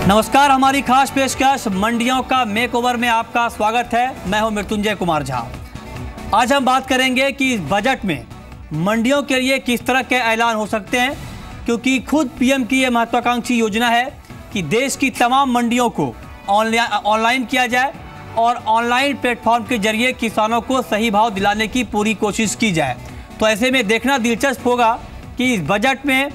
नमस्कार, हमारी खास पेशकश मंडियों का मेकओवर में आपका स्वागत है। मैं हूं मृत्युंजय कुमार झा। आज हम बात करेंगे कि इस बजट में मंडियों के लिए किस तरह के ऐलान हो सकते हैं, क्योंकि खुद पीएम की ये महत्वाकांक्षी योजना है कि देश की तमाम मंडियों को ऑनलाइन किया जाए और ऑनलाइन प्लेटफॉर्म के जरिए किसानों को सही भाव दिलाने की पूरी कोशिश की जाए। तो ऐसे में देखना दिलचस्प होगा कि इस बजट में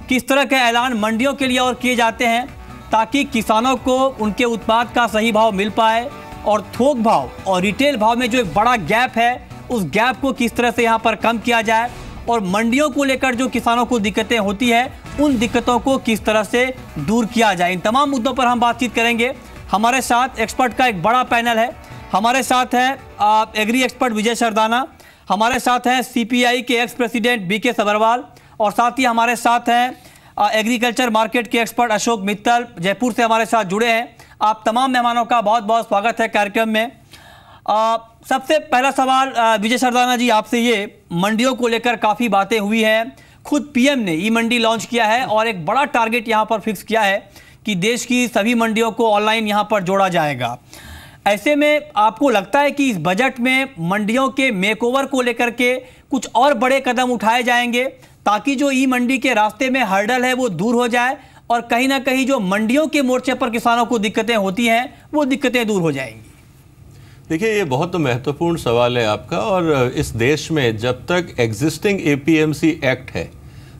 किस तरह के ऐलान मंडियों के लिए और किए जाते हैं, ताकि किसानों को उनके उत्पाद का सही भाव मिल पाए और थोक भाव और रिटेल भाव में जो एक बड़ा गैप है, उस गैप को किस तरह से यहाँ पर कम किया जाए और मंडियों को लेकर जो किसानों को दिक्कतें होती है, उन दिक्कतों को किस तरह से दूर किया जाए। इन तमाम मुद्दों पर हम बातचीत करेंगे। हमारे साथ एक्सपर्ट का एक बड़ा पैनल है। हमारे साथ हैं एग्री एक्सपर्ट विजय सरदाना, हमारे साथ हैं सीपीआई के एक्स प्रेसिडेंट बीके सभरवाल, और साथ ही हमारे साथ हैं एग्रीकल्चर मार्केट के एक्सपर्ट अशोक मित्तल, जयपुर से हमारे साथ जुड़े हैं। आप तमाम मेहमानों का बहुत बहुत स्वागत है कार्यक्रम में। सबसे पहला सवाल विजय सरदाना जी आपसे, ये मंडियों को लेकर काफ़ी बातें हुई हैं। खुद पीएम ने ई मंडी लॉन्च किया है और एक बड़ा टारगेट यहाँ पर फिक्स किया है कि देश की सभी मंडियों को ऑनलाइन यहाँ पर जोड़ा जाएगा। ऐसे में आपको लगता है कि इस बजट में मंडियों के मेकओवर को लेकर के कुछ और बड़े कदम उठाए जाएंगे, ताकि जो ई मंडी के रास्ते में हर्डल है वो दूर हो जाए और कहीं ना कहीं जो मंडियों के मोर्चे पर किसानों को दिक्कतें होती हैं, वो दिक्कतें दूर हो जाएंगी? देखिए, ये बहुत महत्वपूर्ण सवाल है आपका। और इस देश में जब तक एग्जिस्टिंग एपीएमसी एक्ट है,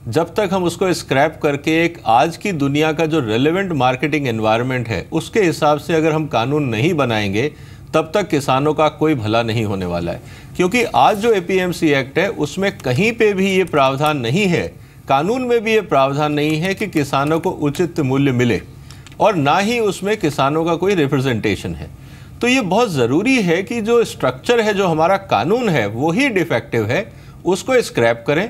जब तक हम उसको स्क्रैप करके एक आज की दुनिया का जो रेलेवेंट मार्केटिंग एनवायरनमेंट है उसके हिसाब से अगर हम कानून नहीं बनाएंगे, तब तक किसानों का कोई भला नहीं होने वाला है। क्योंकि आज जो एपीएमसी एक्ट है उसमें कहीं पे भी ये प्रावधान नहीं है, कानून में भी ये प्रावधान नहीं है कि किसानों को उचित मूल्य मिले, और ना ही उसमें किसानों का कोई रिप्रेजेंटेशन है। तो ये बहुत ज़रूरी है कि जो स्ट्रक्चर है, जो हमारा कानून है, वो ही डिफेक्टिव है, उसको स्क्रैप करें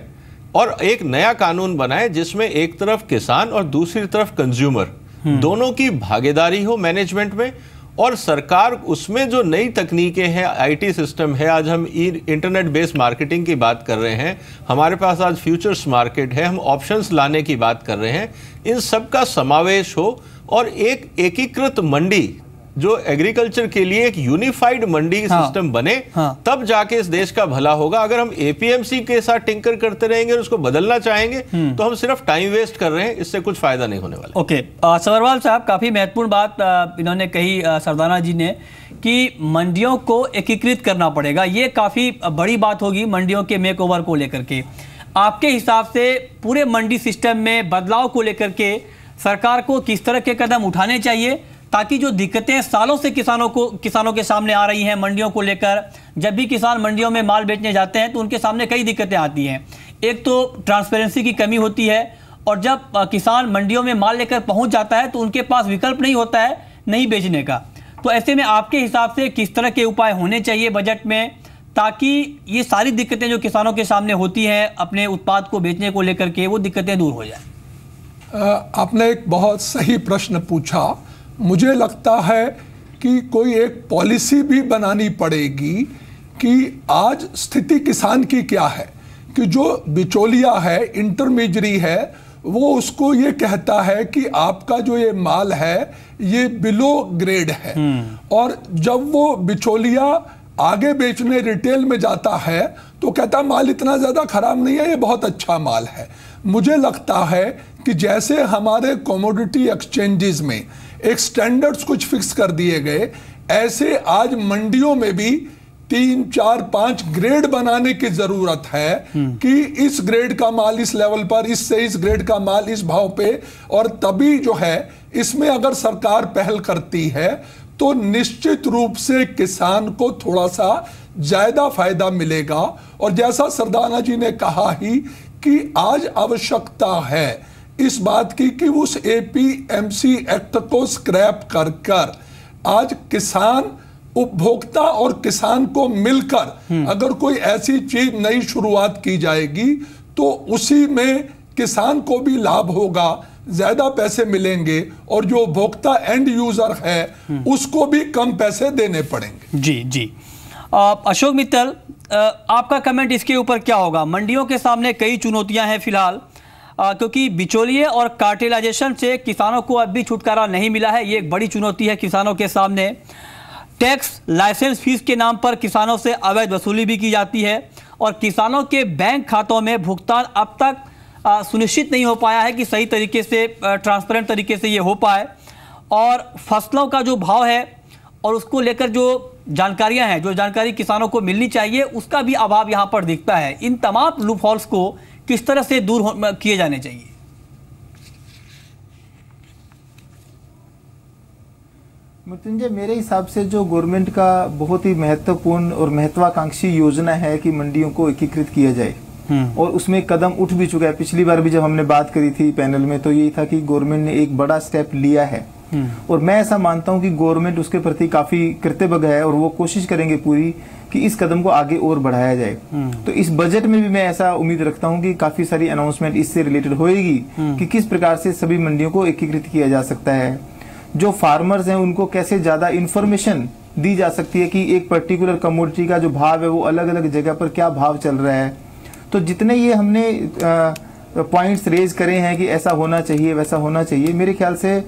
और एक नया कानून बनाएं जिसमें एक तरफ किसान और दूसरी तरफ कंज्यूमर दोनों की भागीदारी हो मैनेजमेंट में, और सरकार उसमें जो नई तकनीकें हैं, आईटी सिस्टम है, आज हम इंटरनेट बेस्ड मार्केटिंग की बात कर रहे हैं, हमारे पास आज फ्यूचर्स मार्केट है, हम ऑप्शंस लाने की बात कर रहे हैं, इन सब का समावेश हो और एक एकीकृत मंडी जो एग्रीकल्चर के लिए एक यूनिफाइड मंडी सिस्टम बने, तब जाके इस देश का भला होगा। अगर हम एपीएमसी के साथ टिंकर करते रहेंगे और उसको बदलना चाहेंगे तो हम सिर्फ टाइम वेस्ट कर रहे हैं, इससे कुछ फायदा नहीं होने वाला। ओके, सभरवाल साहब, काफी महत्वपूर्ण बात इन्होंने कही सरदाना जी ने कि मंडियों को एकीकृत करना पड़ेगा। ये काफी बड़ी बात होगी मंडियों के मेकओवर को लेकर के। आपके हिसाब से पूरे मंडी सिस्टम में बदलाव को लेकर के सरकार को किस तरह के कदम उठाने चाहिए, ताकि जो दिक्कतें सालों से किसानों के सामने आ रही हैं मंडियों को लेकर, जब भी किसान मंडियों में माल बेचने जाते हैं तो उनके सामने कई दिक्कतें आती हैं। एक तो ट्रांसपेरेंसी की कमी होती है, और जब किसान मंडियों में माल लेकर पहुंच जाता है तो उनके पास विकल्प नहीं होता है नहीं बेचने का। तो ऐसे में आपके हिसाब से किस तरह के उपाय होने चाहिए बजट में, ताकि ये सारी दिक्कतें जो किसानों के सामने होती हैं अपने उत्पाद को बेचने को लेकर के, वो दिक्कतें दूर हो जाए? आपने एक बहुत सही प्रश्न पूछा। मुझे लगता है कि कोई एक पॉलिसी भी बनानी पड़ेगी कि आज स्थिति किसान की क्या है, कि जो बिचौलिया है, इंटरमीडियरी है, वो उसको ये कहता है कि आपका जो ये माल है ये बिलो ग्रेड है, और जब वो बिचौलिया आगे बेचने रिटेल में जाता है तो कहता माल इतना ज़्यादा खराब नहीं है, ये बहुत अच्छा माल है। मुझे लगता है कि जैसे हमारे कमोडिटी एक्सचेंजेस में एक स्टैंडर्ड्स कुछ फिक्स कर दिए गए, ऐसे आज मंडियों में भी 3, 4, 5 ग्रेड बनाने की जरूरत है कि इस ग्रेड का माल इस लेवल पर, इससे इस ग्रेड का माल इस भाव पे, और तभी जो है इसमें अगर सरकार पहल करती है तो निश्चित रूप से किसान को थोड़ा सा ज्यादा फायदा मिलेगा। और जैसा सरदाना जी ने कहा ही कि आज आवश्यकता है इस बात की कि उस एपीएमसी एक्ट को स्क्रैप कर आज किसान, उपभोक्ता और किसान को मिलकर अगर कोई ऐसी चीज नई शुरुआत की जाएगी तो उसी में किसान को भी लाभ होगा, ज्यादा पैसे मिलेंगे, और जो उपभोक्ता एंड यूजर है उसको भी कम पैसे देने पड़ेंगे। जी जी। अशोक मित्तल, आपका कमेंट इसके ऊपर क्या होगा? मंडियों के सामने कई चुनौतियां हैं फिलहाल। क्योंकि बिचौलिए और कार्टेलाइजेशन से किसानों को अब भी छुटकारा नहीं मिला है। ये एक बड़ी चुनौती है किसानों के सामने। टैक्स लाइसेंस फीस के नाम पर किसानों से अवैध वसूली भी की जाती है और किसानों के बैंक खातों में भुगतान अब तक सुनिश्चित नहीं हो पाया है कि सही तरीके से, ट्रांसपेरेंट तरीके से ये हो पाए। और फसलों का जो भाव है और उसको लेकर जो जानकारियां हैं, जो जानकारी किसानों को मिलनी चाहिए, उसका भी अभाव यहाँ पर दिखता है। इन तमाम लूप होल्स को किस तरह से दूर किए जाने चाहिए? मृत्युंजय, मेरे हिसाब से जो गवर्नमेंट का बहुत ही महत्वपूर्ण और महत्वाकांक्षी योजना है कि मंडियों को एकीकृत किया जाए, और उसमें कदम उठ भी चुका है। पिछली बार भी जब हमने बात करी थी पैनल में तो यही था कि गवर्नमेंट ने एक बड़ा स्टेप लिया है, और मैं ऐसा मानता हूं कि गवर्नमेंट उसके प्रति काफी कृतज्ञ है और वो कोशिश करेंगे पूरी कि इस कदम को आगे और बढ़ाया जाए। तो इस बजट में भी मैं ऐसा उम्मीद रखता हूं कि काफी सारी अनाउंसमेंट इससे रिलेटेड होएगी कि किस प्रकार से सभी मंडियों को एकीकृत किया जा सकता है। जो फार्मर्स हैं उनको कैसे ज्यादा इंफॉर्मेशन दी जा सकती है कि एक पर्टिकुलर कमोडिटी का जो भाव है वो अलग अलग जगह पर क्या भाव चल रहा है। तो जितने ये हमने पॉइंट्स रेज करे हैं कि ऐसा होना चाहिए, वैसा होना चाहिए, मेरे ख्याल से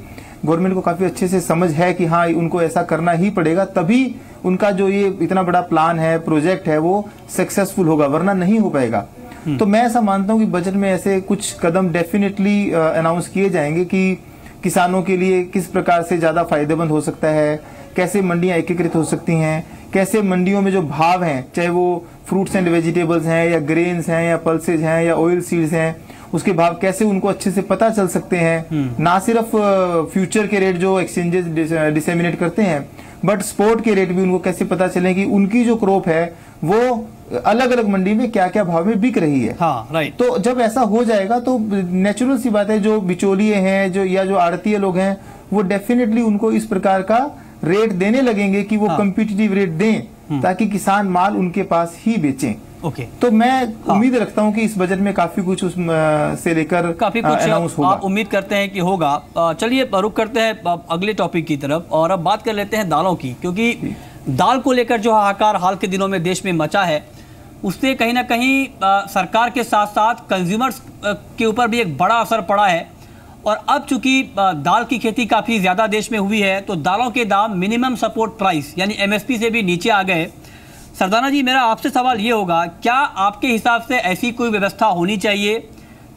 गवर्नमेंट को काफी अच्छे से समझ है कि हाँ उनको ऐसा करना ही पड़ेगा, तभी उनका जो ये इतना बड़ा प्लान है, प्रोजेक्ट है, वो सक्सेसफुल होगा, वरना नहीं हो पाएगा। तो मैं ऐसा मानता हूँ कि बजट में ऐसे कुछ कदम डेफिनेटली अनाउंस किए जाएंगे कि किसानों के लिए किस प्रकार से ज्यादा फायदेमंद हो सकता है, कैसे मंडियां एकीकृत हो सकती हैं, कैसे मंडियों में जो भाव हैं, चाहे वो फ्रूट्स एंड वेजिटेबल्स हैं या ग्रेन्स हैं या पल्सेज हैं या ऑयल सीड्स हैं, उसके भाव कैसे उनको अच्छे से पता चल सकते हैं। ना सिर्फ फ्यूचर के रेट जो एक्सचेंजेस डिसेमिनेट करते हैं, बट स्पॉट के रेट भी उनको कैसे पता चले कि उनकी जो क्रॉप है वो अलग अलग मंडी में क्या क्या भाव में बिक रही है। हाँ, राइट। तो जब ऐसा हो जाएगा तो नेचुरल सी बात है, जो बिचौलिए हैं जो या जो आड़तीय लोग हैं वो डेफिनेटली उनको इस प्रकार का रेट देने लगेंगे कि वो कम्पिटिटिव रेट दें ताकि किसान माल उनके पास ही बेचें। ओके। तो मैं उम्मीद रखता हूं कि इस बजट में काफी कुछ उस से लेकर काफी कुछ अनाउंस होगा। आप उम्मीद करते हैं कि होगा। चलिए रुक करते हैं अगले टॉपिक की तरफ और अब बात कर लेते हैं दालों की, क्योंकि दाल को लेकर जो हाहाकार हाल के दिनों में देश में मचा है उससे कहीं ना कहीं सरकार के साथ साथ कंज्यूमर्स के ऊपर भी एक बड़ा असर पड़ा है। और अब चूंकि दाल की खेती काफ़ी ज़्यादा देश में हुई है तो दालों के दाम मिनिमम सपोर्ट प्राइस यानी एमएसपी से भी नीचे आ गए। सरदाना जी, मेरा आपसे सवाल ये होगा, क्या आपके हिसाब से ऐसी कोई व्यवस्था होनी चाहिए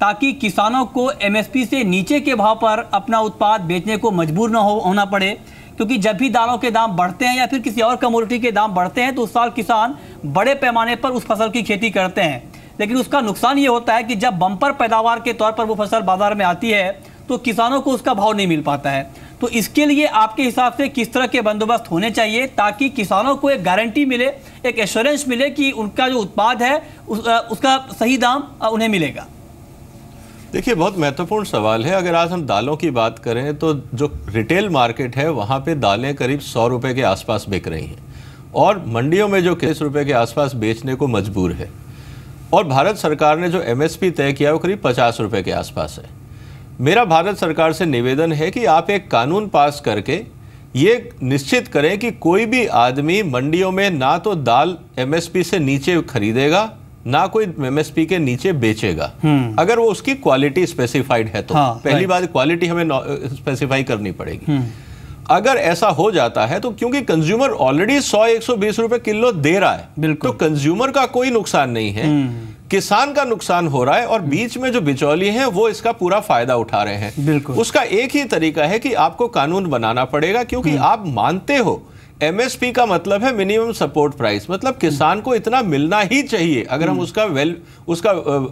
ताकि किसानों को एमएसपी से नीचे के भाव पर अपना उत्पाद बेचने को मजबूर न होना पड़े? क्योंकि जब भी दालों के दाम बढ़ते हैं या फिर किसी और कमोडिटी के दाम बढ़ते हैं तो उस साल किसान बड़े पैमाने पर उस फसल की खेती करते हैं, लेकिन उसका नुकसान ये होता है कि जब बम्पर पैदावार के तौर पर वो फसल बाजार में आती है तो किसानों को उसका भाव नहीं मिल पाता है। तो इसके लिए आपके हिसाब से किस तरह के बंदोबस्त होने चाहिए ताकि किसानों को एक गारंटी मिले, एक एश्योरेंस मिले कि उनका जो उत्पाद है उसका सही दाम उन्हें मिलेगा? देखिए, बहुत महत्वपूर्ण सवाल है। अगर आज हम दालों की बात करें तो जो रिटेल मार्केट है वहाँ पे दालें करीब 100 रुपये के आसपास बिक रही हैं और मंडियों में जो 30 रुपये के आसपास बेचने को मजबूर है, और भारत सरकार ने जो एमएसपी तय किया वो करीब 50 रुपये के आसपास है। मेरा भारत सरकार से निवेदन है कि आप एक कानून पास करके ये निश्चित करें कि कोई भी आदमी मंडियों में ना तो दाल एमएसपी से नीचे खरीदेगा ना कोई एमएसपी के नीचे बेचेगा, अगर वो उसकी क्वालिटी स्पेसिफाइड है तो। पहली बात, क्वालिटी हमें स्पेसिफाई करनी पड़ेगी। अगर ऐसा हो जाता है तो क्योंकि कंज्यूमर ऑलरेडी 100-120 रुपए किलो दे रहा है तो कंज्यूमर का कोई नुकसान नहीं है, किसान का नुकसान हो रहा है और बीच में जो बिचौलिए हैं वो इसका पूरा फायदा उठा रहे हैं। उसका एक ही तरीका है कि आपको कानून बनाना पड़ेगा, क्योंकि आप मानते हो एमएसपी का मतलब है मिनिमम सपोर्ट प्राइस, मतलब किसान को इतना मिलना ही चाहिए। अगर हम उसका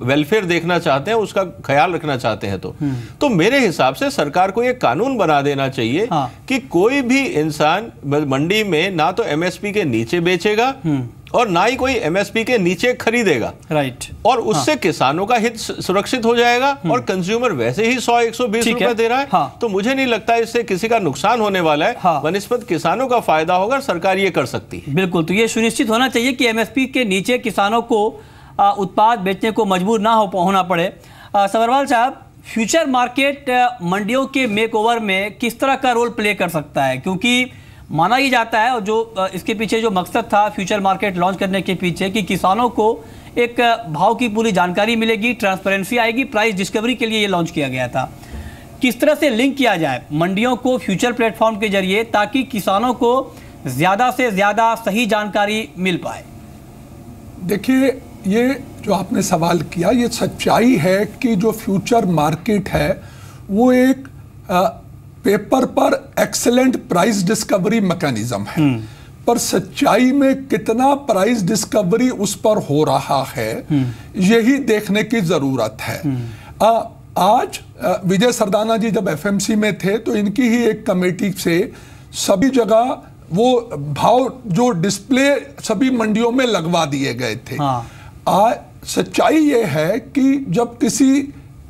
वेलफेयर देखना चाहते हैं, उसका ख्याल रखना चाहते हैं तो मेरे हिसाब से सरकार को ये कानून बना देना चाहिए कि कोई भी इंसान मंडी में ना तो एमएसपी के नीचे बेचेगा और ना ही कोई एमएसपी के नीचे खरीदेगा। राइट। और उससे किसानों का हित सुरक्षित हो जाएगा और कंज्यूमर वैसे ही 100-120 रुपए दे रहा है। तो मुझे नहीं लगता इससे किसी का नुकसान होने वाला है, बनिस्बत किसानों का फायदा होगा। सरकार ये कर सकती है। बिल्कुल। तो ये सुनिश्चित होना चाहिए कि एमएसपी के नीचे किसानों को उत्पाद बेचने को मजबूर ना होना पड़े। सबरवाल साहब, फ्यूचर मार्केट मंडियों के मेकओवर में किस तरह का रोल प्ले कर सकता है? क्योंकि माना ही जाता है और जो इसके पीछे जो मकसद था फ्यूचर मार्केट लॉन्च करने के पीछे कि किसानों को एक भाव की पूरी जानकारी मिलेगी, ट्रांसपेरेंसी आएगी। प्राइस डिस्कवरी के लिए ये लॉन्च किया गया था। किस तरह से लिंक किया जाए मंडियों को फ्यूचर प्लेटफॉर्म के जरिए ताकि किसानों को ज़्यादा से ज़्यादा सही जानकारी मिल पाए? देखिए, ये जो आपने सवाल किया, ये सच्चाई है कि जो फ्यूचर मार्केट है वो एक पेपर पर एक्सेलेंट प्राइस डिस्कवरी मैकेनिज्म है, पर सच्चाई में कितना प्राइस डिस्कवरी उस पर हो रहा है यही देखने की जरूरत है। आज विजय सरदाना जी जब एफएमसी में थे तो इनकी ही एक कमेटी से सभी जगह वो भाव जो डिस्प्ले सभी मंडियों में लगवा दिए गए थे। आज सच्चाई ये है कि जब किसी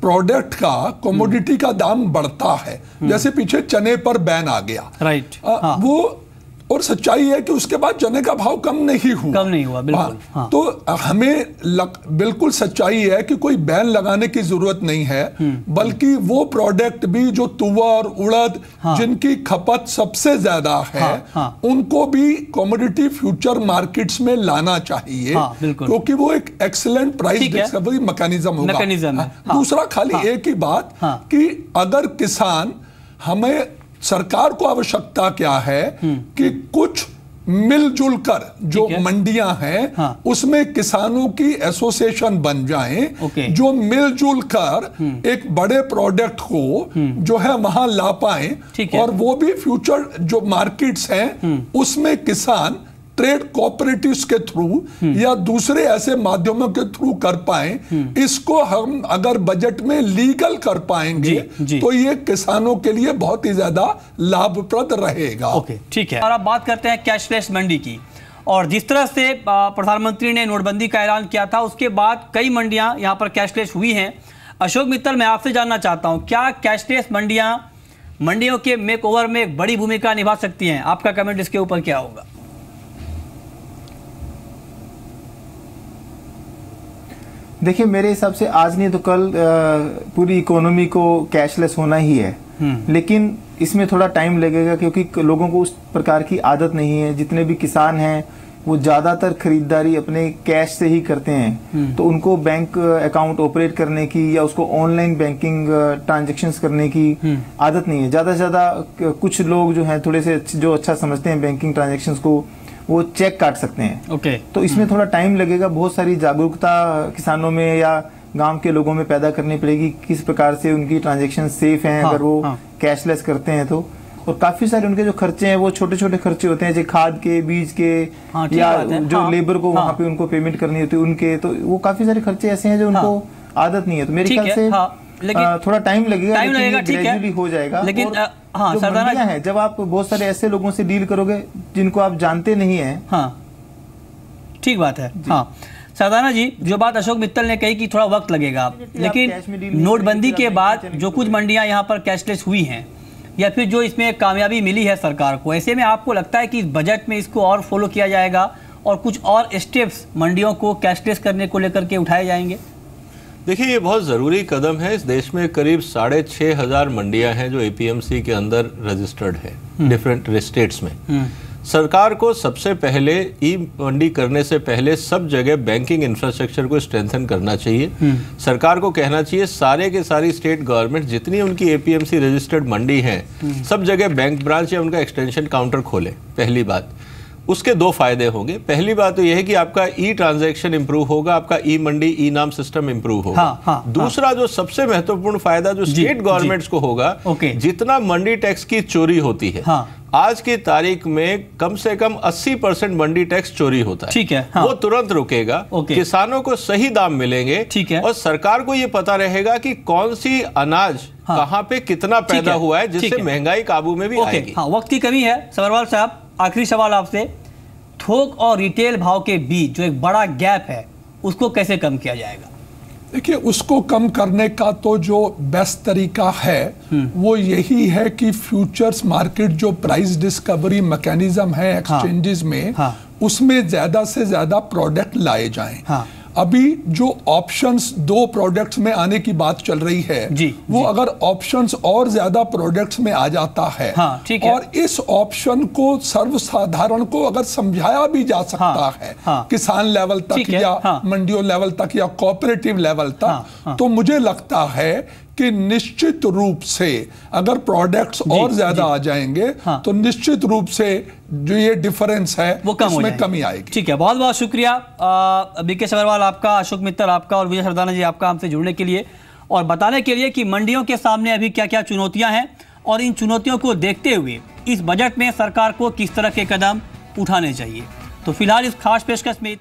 प्रोडक्ट का कमोडिटी का दाम बढ़ता है, जैसे पीछे चने पर बैन आ गया, राइट, वो और सच्चाई है कि उसके बाद चने का भाव कम नहीं हुआ, बिल्कुल। तो हमें बिल्कुल सच्चाई है कि कोई बैन लगाने की जरूरत नहीं है, बल्कि वो प्रोडक्ट भी जो तुअर उड़द जिनकी खपत सबसे ज्यादा है उनको भी कमोडिटी फ्यूचर मार्केट्स में लाना चाहिए, क्योंकि वो एक एक्सीलेंट प्राइस डिस्कवरी मैकेनिज्म होगा। दूसरा खाली एक ही बात कि अगर किसान, हमें सरकार को आवश्यकता क्या है कि कुछ मिलजुल कर जो मंडियां हैं उसमें किसानों की एसोसिएशन बन जाएं, जो मिलजुल कर एक बड़े प्रोडक्ट को जो है वहां ला पाए, और वो भी फ्यूचर जो मार्केट्स हैं उसमें किसान ट्रेड कोऑपरेटिव्स के थ्रू या दूसरे ऐसे माध्यमों के थ्रू कर पाए। इसको हम अगर बजट में लीगल कर पाएंगे तो ये किसानों के लिए बहुत ही ज्यादा लाभप्रद रहेगा। ओके, ठीक है। और अब बात करते हैं कैशलेस मंडी की। और जिस तरह से प्रधानमंत्री ने नोटबंदी का ऐलान किया था उसके बाद कई मंडियां यहां पर कैशलेस हुई हैं। अशोक मित्तल, मैं आपसे जानना चाहता हूं, क्या कैशलेस मंडियों के मेक ओवर में एक बड़ी भूमिका निभा सकती हैं? आपका कमेंट इसके ऊपर क्या होगा? देखिए, मेरे हिसाब से आज नहीं तो कल पूरी इकोनॉमी को कैशलेस होना ही है, लेकिन इसमें थोड़ा टाइम लगेगा क्योंकि लोगों को उस प्रकार की आदत नहीं है। जितने भी किसान हैं वो ज्यादातर खरीदारी अपने कैश से ही करते हैं, तो उनको बैंक अकाउंट ऑपरेट करने की या उसको ऑनलाइन बैंकिंग ट्रांजैक्शंस करने की आदत नहीं है। ज्यादा से ज्यादा कुछ लोग जो हैं थोड़े से जो अच्छा समझते हैं बैंकिंग ट्रांजैक्शंस को, वो चेक काट सकते हैं। तो इसमें थोड़ा टाइम लगेगा। बहुत सारी जागरूकता किसानों में या गांव के लोगों में पैदा करनी पड़ेगी, किस प्रकार से उनकी ट्रांजैक्शन सेफ हैं अगर वो कैशलेस करते हैं तो। और काफी सारे उनके जो खर्चे हैं वो छोटे छोटे खर्चे होते हैं, जैसे खाद के, बीज के, या जो लेबर को वहाँ पे उनको पेमेंट करनी होती है उनके, तो वो काफी सारे खर्चे ऐसे हैं जो उनको आदत नहीं है। तो मेरे ख्याल से थोड़ा टाइम लगेगा, ग्रेजुअली हो जाएगा। लेकिन जो मंडियां हैं, जब आप बहुत सारे ऐसे लोगों से डील करोगे जिनको आप जानते नहीं है, ठीक बात है। सरदाना जी, जो बात अशोक मित्तल ने कही कि थोड़ा वक्त लगेगा, लेकिन नोटबंदी के बाद जो कुछ मंडियां यहाँ पर कैशलेस हुई हैं या फिर जो इसमें कामयाबी मिली है सरकार को, ऐसे में आपको लगता है कि इस बजट में इसको और फॉलो किया जाएगा और कुछ और स्टेप्स मंडियों को कैशलेस करने को लेकर के उठाए जाएंगे? देखिए, ये बहुत ज़रूरी कदम है। इस देश में करीब 6,500 मंडियां हैं जो एपीएमसी के अंदर रजिस्टर्ड है डिफरेंट स्टेट्स में। सरकार को सबसे पहले ई मंडी करने से पहले सब जगह बैंकिंग इंफ्रास्ट्रक्चर को स्ट्रेंथन करना चाहिए। सरकार को कहना चाहिए सारे के सारी स्टेट गवर्नमेंट जितनी उनकी एपीएमसी रजिस्टर्ड मंडी हैं सब जगह बैंक ब्रांच या उनका एक्सटेंशन काउंटर खोले। पहली बात, उसके दो फायदे होंगे। पहली बात तो यह है कि आपका ई ट्रांजैक्शन इंप्रूव होगा, आपका ई मंडी ई नाम सिस्टम इंप्रूव होगा। दूसरा जो सबसे महत्वपूर्ण फायदा जो स्टेट गवर्नमेंट्स को होगा, जितना मंडी टैक्स की चोरी होती है, आज की तारीख में कम से कम 80% मंडी टैक्स चोरी होता है। ठीक है, वो तुरंत रुकेगा, किसानों को सही दाम मिलेंगे, ठीक है, और सरकार को ये पता रहेगा कि कौन सी अनाज कहाँ पे कितना पैदा हुआ है, जिससे महंगाई काबू में भी आएगी। वक्त की कमी है। सबरवाल साहब, आखिरी सवाल आपसे, थोक और रिटेल भाव के बीच जो एक बड़ा गैप है उसको कैसे कम किया जाएगा? देखिए, उसको कम करने का तो जो बेस्ट तरीका है वो यही है कि फ्यूचर्स मार्केट जो प्राइस डिस्कवरी मैकेनिज्म है एक्सचेंजेस में, उसमें ज्यादा से ज्यादा प्रोडक्ट लाए जाएं। अभी जो ऑप्शंस 2 प्रोडक्ट्स में आने की बात चल रही है वो अगर ऑप्शंस और ज्यादा प्रोडक्ट्स में आ जाता है, हाँ, ठीक है। और इस ऑप्शन को सर्वसाधारण को अगर समझाया भी जा सकता है, किसान लेवल तक या मंडियों लेवल तक या कोऑपरेटिव लेवल तक, तो मुझे लगता है कि निश्चित रूप से अगर प्रोडक्ट्स और ज्यादा आ जाएंगे तो निश्चित रूप से जो ये डिफरेंस है वो उसमें कमी आएगी। ठीक है, बहुत बहुत शुक्रिया बीके सभरवाल आपका, अशोक मित्तल आपका और विजय सरदाना जी आपका हमसे जुड़ने के लिए और बताने के लिए कि मंडियों के सामने अभी क्या क्या चुनौतियां हैं और इन चुनौतियों को देखते हुए इस बजट में सरकार को किस तरह के कदम उठाने चाहिए। तो फिलहाल इस खास पेशकश में